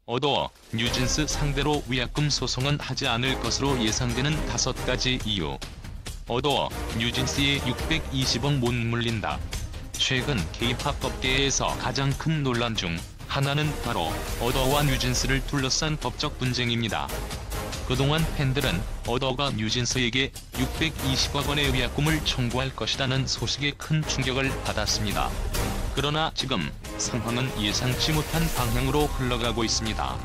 어더와 뉴진스 상대로 위약금 소송은 하지 않을 것으로 예상되는 5가지 이유. 어더와 뉴진스의 620억 못 물린다. 최근 K-팝 업계에서 가장 큰 논란 중 하나는 바로 어더와 뉴진스를 둘러싼 법적 분쟁입니다. 그동안 팬들은 어더가 뉴진스에게 620억 원의 위약금을 청구할 것이라는 소식에 큰 충격을 받았습니다. 그러나 지금 상황은 예상치 못한 방향으로 흘러가고 있습니다.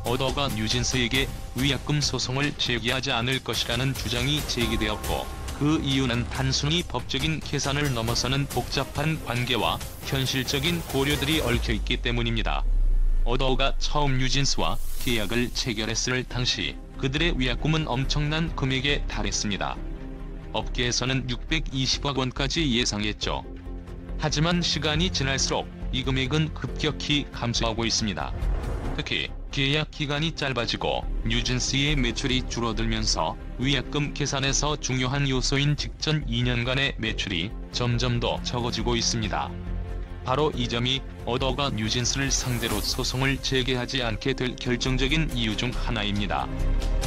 어더가 뉴진스에게 위약금 소송을 제기하지 않을 것이라는 주장이 제기되었고, 그 이유는 단순히 법적인 계산을 넘어서는 복잡한 관계와 현실적인 고려들이 얽혀있기 때문입니다. 어더가 처음 뉴진스와 계약을 체결했을 당시 그들의 위약금은 엄청난 금액에 달했습니다. 업계에서는 620억 원까지 예상했죠. 하지만 시간이 지날수록 이 금액은 급격히 감소하고 있습니다. 특히 계약 기간이 짧아지고 뉴진스의 매출이 줄어들면서 위약금 계산에서 중요한 요소인 직전 2년간의 매출이 점점 더 적어지고 있습니다. 바로 이 점이 어더가 뉴진스를 상대로 소송을 제기하지 않게 될 결정적인 이유 중 하나입니다.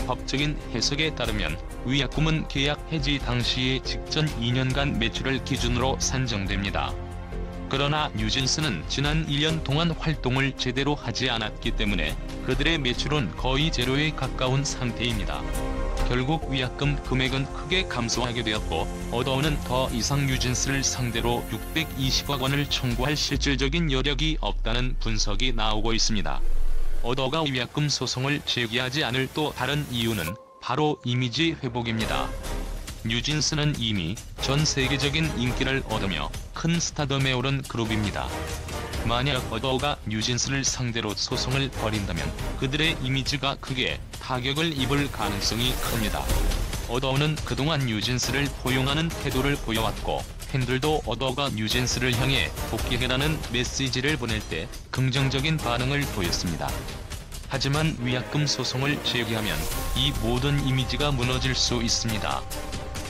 법적인 해석에 따르면 위약금은 계약 해지 당시의 직전 2년간 매출을 기준으로 산정됩니다. 그러나 뉴진스는 지난 1년 동안 활동을 제대로 하지 않았기 때문에 그들의 매출은 거의 제로에 가까운 상태입니다. 결국 위약금 금액은 크게 감소하게 되었고, 어더는 더 이상 뉴진스를 상대로 620억 원을 청구할 실질적인 여력이 없다는 분석이 나오고 있습니다. 어더가 위약금 소송을 제기하지 않을 또 다른 이유는 바로 이미지 회복입니다. 뉴진스는 이미 전 세계적인 인기를 얻으며 큰 스타덤에 오른 그룹입니다. 만약 어더가 뉴진스를 상대로 소송을 벌인다면 그들의 이미지가 크게 타격을 입을 가능성이 큽니다. 어더는 그동안 뉴진스를 포용하는 태도를 보여왔고, 팬들도 어더가 뉴진스를 향해 복귀해라는 메시지를 보낼 때 긍정적인 반응을 보였습니다. 하지만 위약금 소송을 제기하면 이 모든 이미지가 무너질 수 있습니다.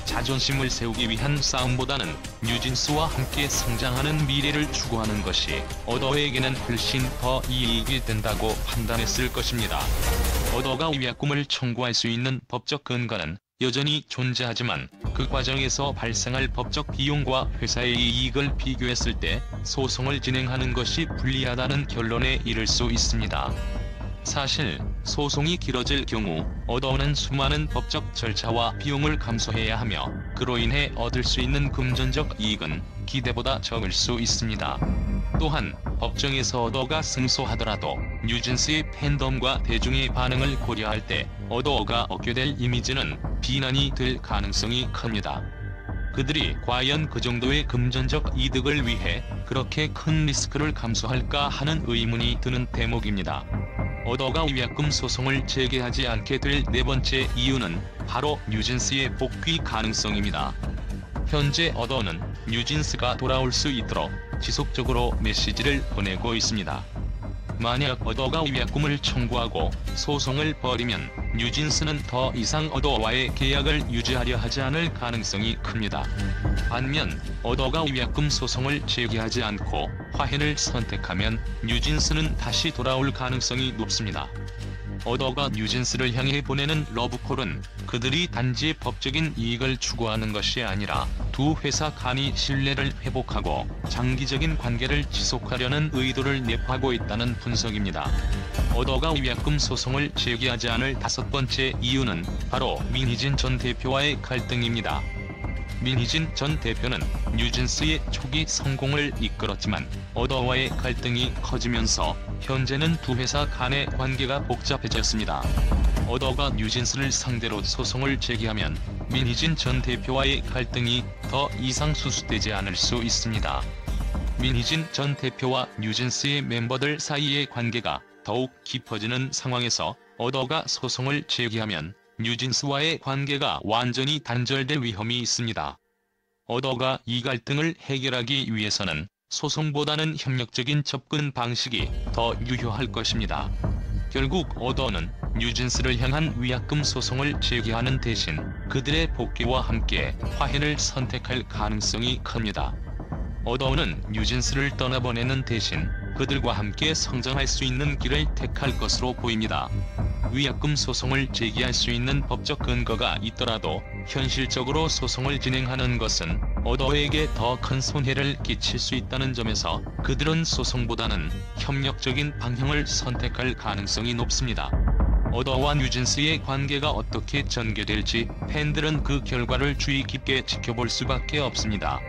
자존심을 세우기 위한 싸움보다는 뉴진스와 함께 성장하는 미래를 추구하는 것이 어더에게는 훨씬 더 이익이 된다고 판단했을 것입니다. 어더가 위약금을 청구할 수 있는 법적 근거는 여전히 존재하지만 그 과정에서 발생할 법적 비용과 회사의 이익을 비교했을 때 소송을 진행하는 것이 불리하다는 결론에 이를 수 있습니다. 사실 소송이 길어질 경우 어더는 수많은 법적 절차와 비용을 감수해야 하며, 그로 인해 얻을 수 있는 금전적 이익은 기대보다 적을 수 있습니다. 또한 법정에서 어더가 승소하더라도 뉴진스의 팬덤과 대중의 반응을 고려할 때 어더가 얻게 될 이미지는 비난이 될 가능성이 큽니다. 그들이 과연 그 정도의 금전적 이득을 위해 그렇게 큰 리스크를 감수할까 하는 의문이 드는 대목입니다. 어더가 위약금 소송을 제기하지 않게 될 네 번째 이유는 바로 뉴진스의 복귀 가능성입니다. 현재 어더는 뉴진스가 돌아올 수 있도록 지속적으로 메시지를 보내고 있습니다. 만약 어더가 위약금을 청구하고 소송을 벌이면 뉴진스는 더 이상 어더와의 계약을 유지하려 하지 않을 가능성이 큽니다. 반면 어더가 위약금 소송을 제기하지 않고 화해를 선택하면 뉴진스는 다시 돌아올 가능성이 높습니다. 어더가 뉴진스를 향해 보내는 러브콜은 그들이 단지 법적인 이익을 추구하는 것이 아니라 두 회사 간의 신뢰를 회복하고 장기적인 관계를 지속하려는 의도를 내포하고 있다는 분석입니다. 어더가 위약금 소송을 제기하지 않을 5번째 이유는 바로 민희진 전 대표와의 갈등입니다. 민희진 전 대표는 뉴진스의 초기 성공을 이끌었지만 어더와의 갈등이 커지면서 현재는 두 회사 간의 관계가 복잡해졌습니다. 어더가 뉴진스를 상대로 소송을 제기하면 민희진 전 대표와의 갈등이 더 이상 수습되지 않을 수 있습니다. 민희진 전 대표와 뉴진스의 멤버들 사이의 관계가 더욱 깊어지는 상황에서 어더가 소송을 제기하면 뉴진스와의 관계가 완전히 단절될 위험이 있습니다. 어더가 이 갈등을 해결하기 위해서는 소송보다는 협력적인 접근 방식이 더 유효할 것입니다. 결국 어더는 뉴진스를 향한 위약금 소송을 제기하는 대신 그들의 복귀와 함께 화해를 선택할 가능성이 큽니다. 어더는 뉴진스를 떠나보내는 대신 그들과 함께 성장할 수 있는 길을 택할 것으로 보입니다. 위약금 소송을 제기할 수 있는 법적 근거가 있더라도 현실적으로 소송을 진행하는 것은 어더에게 더 큰 손해를 끼칠 수 있다는 점에서 그들은 소송보다는 협력적인 방향을 선택할 가능성이 높습니다. 어더와 뉴진스의 관계가 어떻게 전개될지 팬들은 그 결과를 주의 깊게 지켜볼 수밖에 없습니다.